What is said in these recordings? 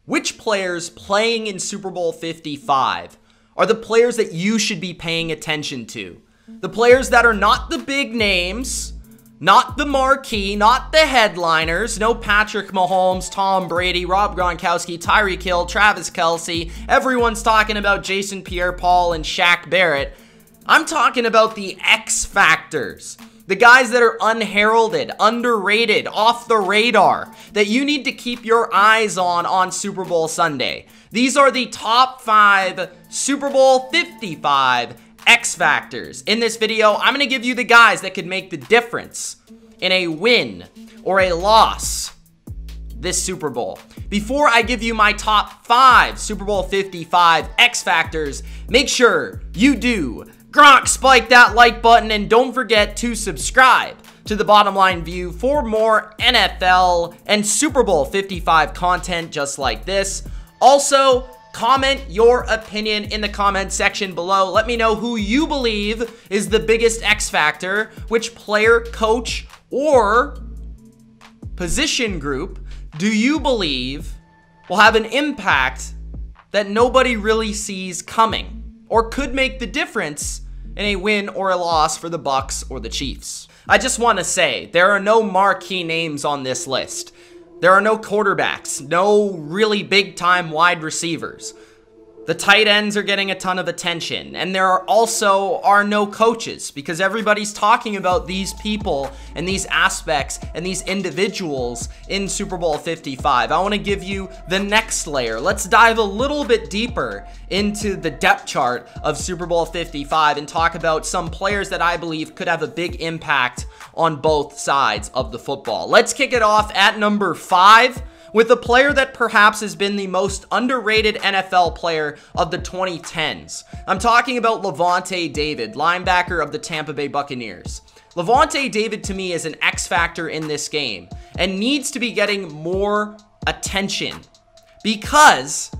which players playing in Super Bowl 55 are the players that you should be paying attention to? The players that are not the big names, not the marquee, not the headliners, no Patrick Mahomes, Tom Brady, Rob Gronkowski, Tyreek Hill, Travis Kelce. Everyone's talking about Jason Pierre-Paul and Shaq Barrett. I'm talking about the X factors. The guys that are unheralded, underrated, off the radar, that you need to keep your eyes on Super Bowl Sunday. These are the top 5 Super Bowl 55 X factors. In this video, I'm going to give you the guys that could make the difference in a win or a loss this Super Bowl. Before I give you my top 5 Super Bowl 55 X factors, make sure you do Gronk spike that like button, and don't forget to subscribe to the Bottom Line View for more NFL and Super Bowl 55 content just like this. Also, comment your opinion in the comment section below. Let me know who you believe is the biggest X factor, which player, coach, or position group do you believe will have an impact that nobody really sees coming, or could make the difference in a win or a loss for the Bucs or the Chiefs. I just want to say, there are no marquee names on this list. There are no quarterbacks, no really big-time wide receivers. The tight ends are getting a ton of attention, and there are no coaches, because everybody's talking about these people and these aspects and these individuals in Super Bowl 55. I want to give you the next layer. Let's dive a little bit deeper into the depth chart of Super Bowl 55 and talk about some players that I believe could have a big impact on both sides of the football. Let's kick it off at number 5. with a player that perhaps has been the most underrated NFL player of the 2010s. I'm talking about Levante David, linebacker of the Tampa Bay Buccaneers. Levante David, to me, is an X factor in this game and needs to be getting more attention because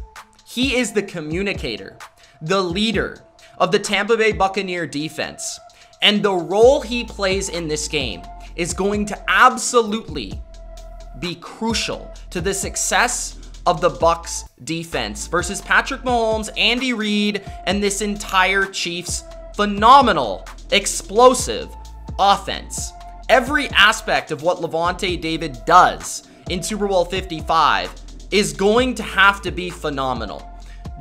he is the communicator, the leader of the Tampa Bay Buccaneer defense. And the role he plays in this game is going to absolutely be crucial to the success of the Bucs defense versus Patrick Mahomes, Andy Reid, and this entire Chiefs phenomenal, explosive offense. Every aspect of what Levante David does in Super Bowl 55 is going to have to be phenomenal.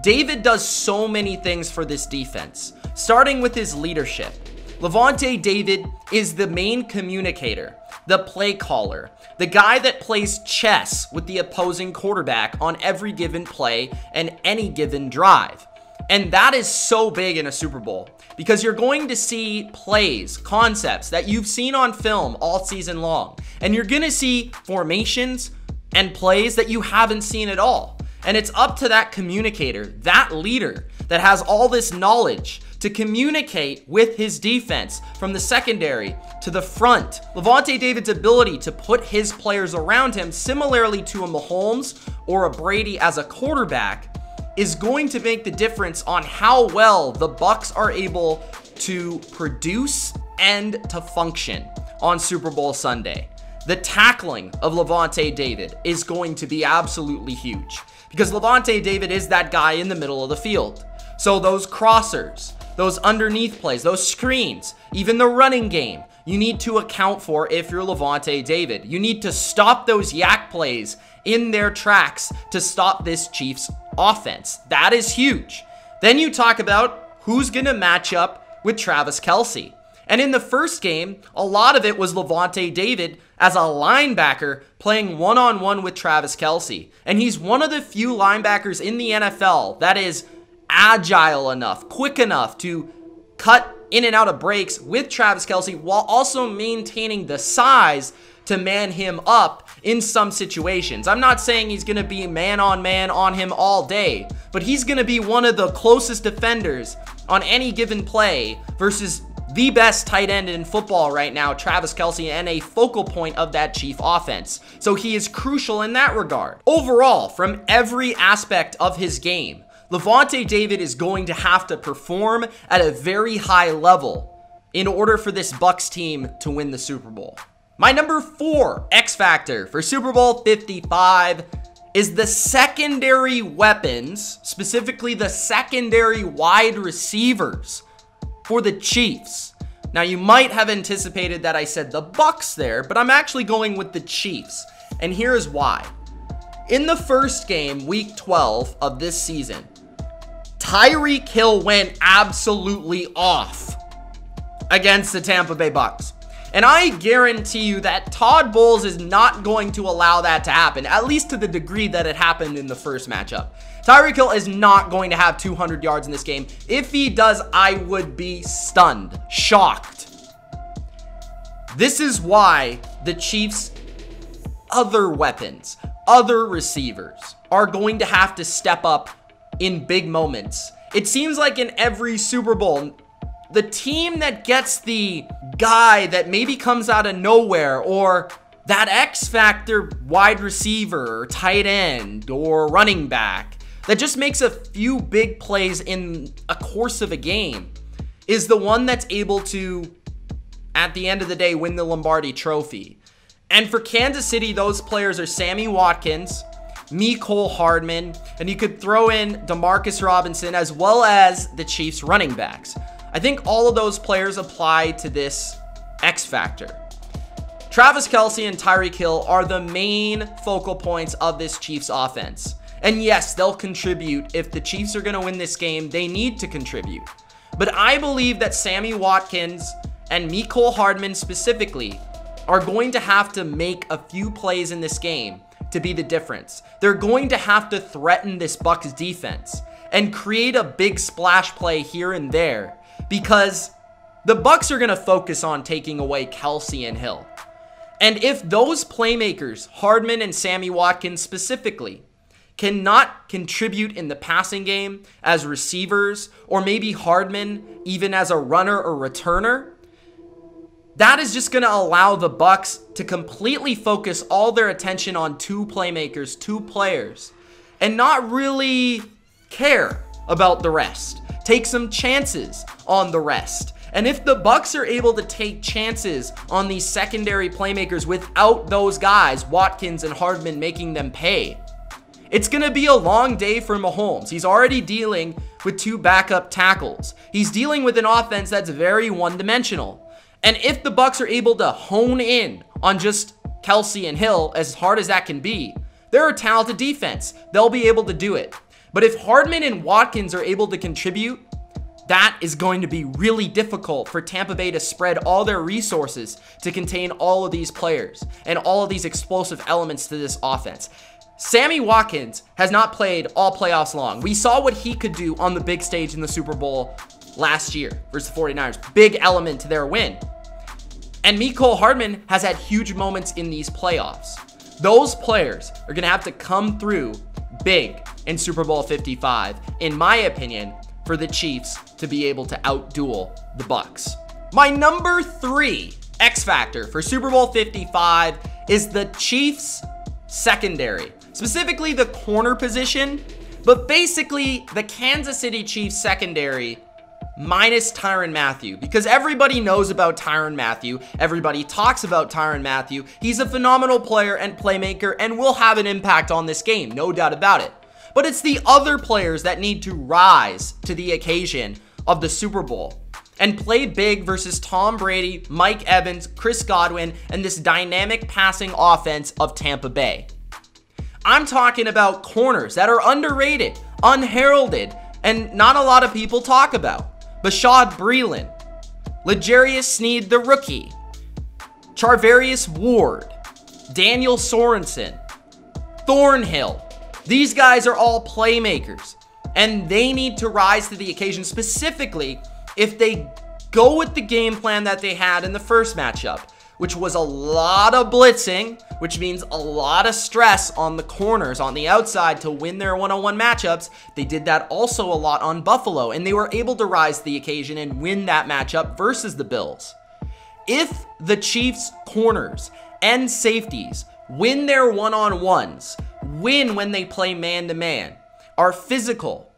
David does so many things for this defense, starting with his leadership. Levante David is the main communicator, the play caller, the guy that plays chess with the opposing quarterback on every given play and any given drive. And that is so big in a Super Bowl because you're going to see plays, concepts that you've seen on film all season long. And you're going to see formations and plays that you haven't seen at all. And it's up to that communicator, that leader that has all this knowledge to communicate with his defense from the secondary to the front. Levante David's ability to put his players around him, similarly to a Mahomes or a Brady as a quarterback, is going to make the difference on how well the Bucs are able to produce and to function on Super Bowl Sunday. The tackling of Levante David is going to be absolutely huge because Levante David is that guy in the middle of the field. So those crossers, those underneath plays, those screens, even the running game, you need to account for if you're Levante David. You need to stop those yak plays in their tracks to stop this Chiefs offense. That is huge. Then you talk about who's going to match up with Travis Kelce. And in the first game, a lot of it was Levante David as a linebacker playing one-on-one with Travis Kelce. And he's one of the few linebackers in the NFL that is agile enough, quick enough to cut in and out of breaks with Travis Kelce while also maintaining the size to man him up in some situations. I'm not saying he's going to be man on him all day, but he's going to be one of the closest defenders on any given play versus the best tight end in football right now, Travis Kelce, and a focal point of that Chief offense. So he is crucial in that regard. Overall, from every aspect of his game, Levante David is going to have to perform at a very high level in order for this Bucs team to win the Super Bowl. My number 4 X Factor for Super Bowl 55 is the secondary weapons, specifically the secondary wide receivers for the Chiefs. Now, you might have anticipated that I said the Bucs there, but I'm actually going with the Chiefs. And here's why. In the first game, week 12 of this season, Tyreek Hill went absolutely off against the Tampa Bay Bucs. And I guarantee you that Todd Bowles is not going to allow that to happen, at least to the degree that it happened in the first matchup. Tyreek Hill is not going to have 200 yards in this game. If he does, I would be stunned, shocked. This is why the Chiefs' other weapons, other receivers, are going to have to step up in big moments. It seems like in every Super Bowl, the team that gets the guy that maybe comes out of nowhere, or that X factor wide receiver or tight end or running back that just makes a few big plays in a course of a game, is the one that's able to, at the end of the day, win the Lombardi Trophy. And for Kansas City, those players are Sammy Watkins, Mecole Hardman, and you could throw in Demarcus Robinson, as well as the Chiefs running backs. I think all of those players apply to this X factor. Travis Kelce and Tyreek Hill are the main focal points of this Chiefs offense. And yes, they'll contribute. If the Chiefs are going to win this game, they need to contribute. But I believe that Sammy Watkins and Mecole Hardman specifically are going to have to make a few plays in this game to be the difference. They're going to have to threaten this Bucs defense and create a big splash play here and there, because the Bucs are going to focus on taking away Kelce and Hill. And if those playmakers, Hardman and Sammy Watkins specifically, cannot contribute in the passing game as receivers, or maybe Hardman even as a runner or returner, that is just going to allow the Bucs to completely focus all their attention on two playmakers, two players, and not really care about the rest. Take some chances on the rest. And if the Bucs are able to take chances on these secondary playmakers without those guys, Watkins and Hardman, making them pay, it's going to be a long day for Mahomes. He's already dealing with two backup tackles. He's dealing with an offense that's very one-dimensional. And if the Bucs are able to hone in on just Kelce and Hill, as hard as that can be, they're a talented defense. They'll be able to do it. But if Hardman and Watkins are able to contribute, that is going to be really difficult for Tampa Bay to spread all their resources to contain all of these players and all of these explosive elements to this offense. Sammy Watkins has not played all playoffs long. We saw what he could do on the big stage in the Super Bowl last year versus the 49ers. Big element to their win. And Mecole Hardman has had huge moments in these playoffs. Those players are going to have to come through big in Super Bowl 55, in my opinion, for the Chiefs to be able to outduel the Bucs. My number 3 X factor for Super Bowl 55 is the Chiefs secondary, specifically the corner position, but basically the Kansas City Chiefs secondary minus Tyrann Mathieu, because everybody knows about Tyrann Mathieu. Everybody talks about Tyrann Mathieu. He's a phenomenal player and playmaker and will have an impact on this game, no doubt about it. But it's the other players that need to rise to the occasion of the Super Bowl and play big versus Tom Brady, Mike Evans, Chris Godwin, and this dynamic passing offense of Tampa Bay. I'm talking about corners that are underrated, unheralded, and not a lot of people talk about. Bashaud Breeland, L'Jarius Sneed the rookie, Charvarius Ward, Daniel Sorensen, Thornhill. These guys are all playmakers, and they need to rise to the occasion, specifically if they go with the game plan that they had in the first matchup, which was a lot of blitzing, which means a lot of stress on the corners on the outside to win their one-on-one matchups. They did that also a lot on Buffalo, and they were able to rise to the occasion and win that matchup versus the Bills. If the Chiefs' corners and safeties win their one-on-ones, win when they play man-to-man, are physical,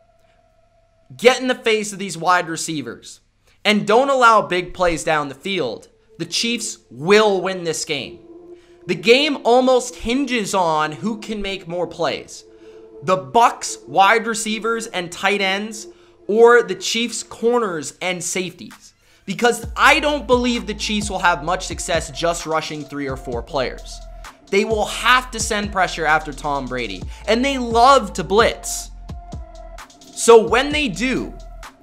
get in the face of these wide receivers, and don't allow big plays down the field, the Chiefs will win this game. The game almost hinges on who can make more plays. The Bucs wide receivers and tight ends, or the Chiefs corners and safeties. Because I don't believe the Chiefs will have much success just rushing 3 or 4 players. They will have to send pressure after Tom Brady, and they love to blitz. So when they do,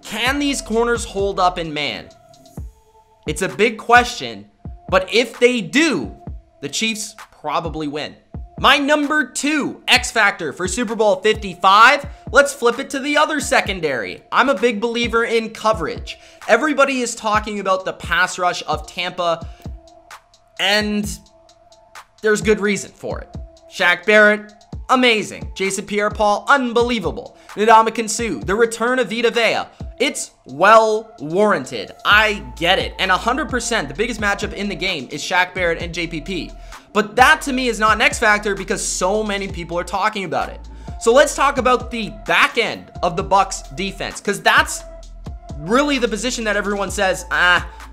can these corners hold up in man? It's a big question, but if they do, the Chiefs probably win. My number 2 X Factor for Super Bowl 55, let's flip it to the other secondary. I'm a big believer in coverage. Everybody is talking about the pass rush of Tampa, and there's good reason for it. Shaq Barrett, amazing. Jason Pierre-Paul, unbelievable. Ndamukong Suh, the return of Vita Vea, it's well warranted. I get it. And 100%, the biggest matchup in the game is Shaq Barrett and JPP. But that to me is not an X factor because so many people are talking about it. So let's talk about the back end of the Bucs defense, because that's really the position that everyone says,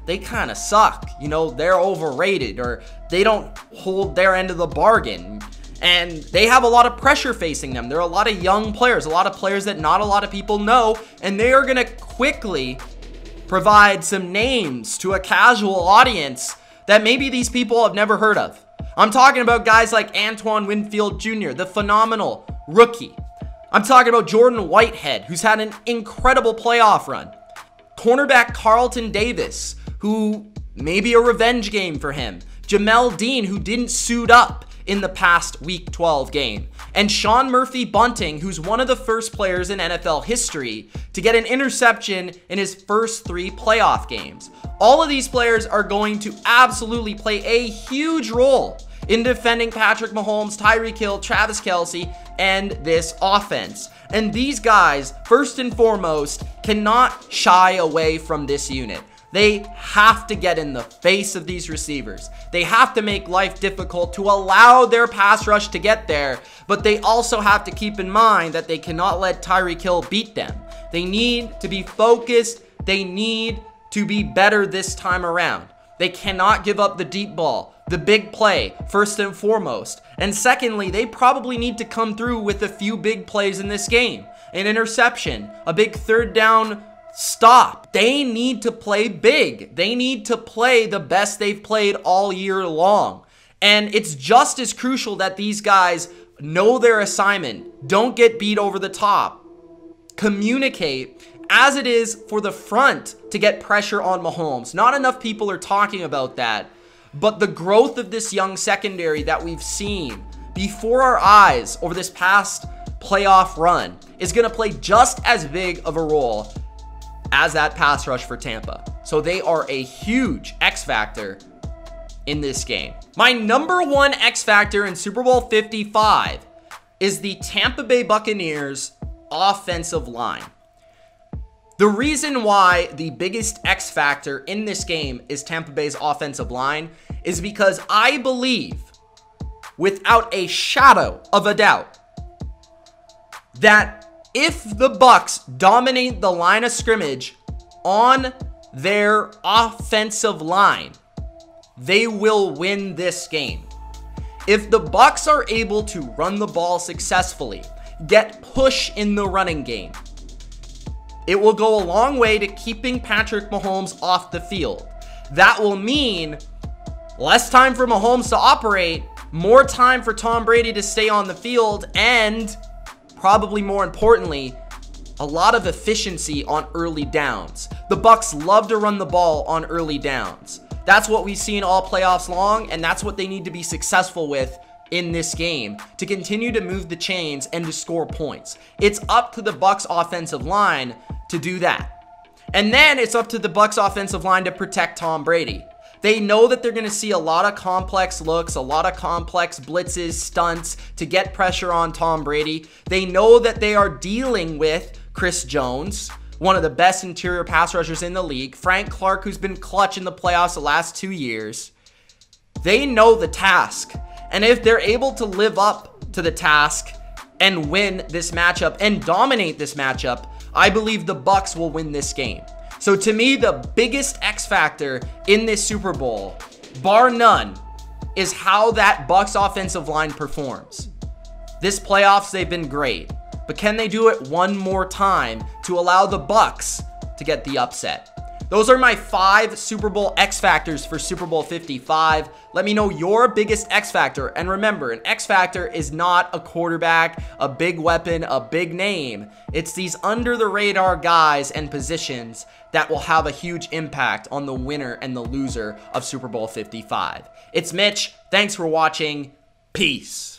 they kind of suck. You know, they're overrated, or they don't hold their end of the bargain. And they have a lot of pressure facing them. There are a lot of young players, a lot of players that not a lot of people know, and they are going to quickly provide some names to a casual audience that maybe these people have never heard of. I'm talking about guys like Antoine Winfield Jr., the phenomenal rookie. I'm talking about Jordan Whitehead, who's had an incredible playoff run. Cornerback Carlton Davis, who may be a revenge game for him. Jamel Dean, who didn't suit up in the past Week 12 game. And Sean Murphy-Bunting, who's one of the first players in NFL history to get an interception in his first 3 playoff games. All of these players are going to absolutely play a huge role in defending Patrick Mahomes, Tyreek Hill, Travis Kelce, and this offense. And these guys, first and foremost, cannot shy away from this unit. They have to get in the face of these receivers. They have to make life difficult to allow their pass rush to get there, but they also have to keep in mind that they cannot let Tyreek Hill beat them. They need to be focused. They need to be better this time around. They cannot give up the deep ball, the big play, first and foremost. And secondly, they probably need to come through with a few big plays in this game. An interception, a big third down stop. They need to play big. They need to play the best they've played all year long. And it's just as crucial that these guys know their assignment, don't get beat over the top, communicate, as it is for the front to get pressure on Mahomes. Not enough people are talking about that, but the growth of this young secondary that we've seen before our eyes over this past playoff run is going to play just as big of a role as that pass rush for Tampa. So they are a huge X factor in this game. My number 1 X factor in Super Bowl 55 is the Tampa Bay Buccaneers offensive line. The reason why the biggest X factor in this game is Tampa Bay's offensive line is because I believe, without a shadow of a doubt, that if the Bucs dominate the line of scrimmage on their offensive line, they will win this game. If the Bucs are able to run the ball successfully, get push in the running game, it will go a long way to keeping Patrick Mahomes off the field. That will mean less time for Mahomes to operate, more time for Tom Brady to stay on the field, and probably more importantly, a lot of efficiency on early downs. The Bucs love to run the ball on early downs. That's what we've seen all playoffs long, and that's what they need to be successful with in this game to continue to move the chains and to score points. It's up to the Bucs offensive line to do that. And then it's up to the Bucs offensive line to protect Tom Brady. They know that they're going to see a lot of complex looks, a lot of complex blitzes, stunts to get pressure on Tom Brady. They know that they are dealing with Chris Jones, one of the best interior pass rushers in the league, Frank Clark, who's been clutch in the playoffs the last 2 years. They know the task. And if they're able to live up to the task and win this matchup and dominate this matchup, I believe the Bucs will win this game. So to me, the biggest X factor in this Super Bowl, bar none, is how that Bucs offensive line performs. This playoffs, they've been great, but can they do it one more time to allow the Bucs to get the upset? Those are my 5 Super Bowl X Factors for Super Bowl 55. Let me know your biggest X Factor. And remember, an X Factor is not a quarterback, a big weapon, a big name. It's these under-the-radar guys and positions that will have a huge impact on the winner and the loser of Super Bowl 55. It's Mitch. Thanks for watching. Peace.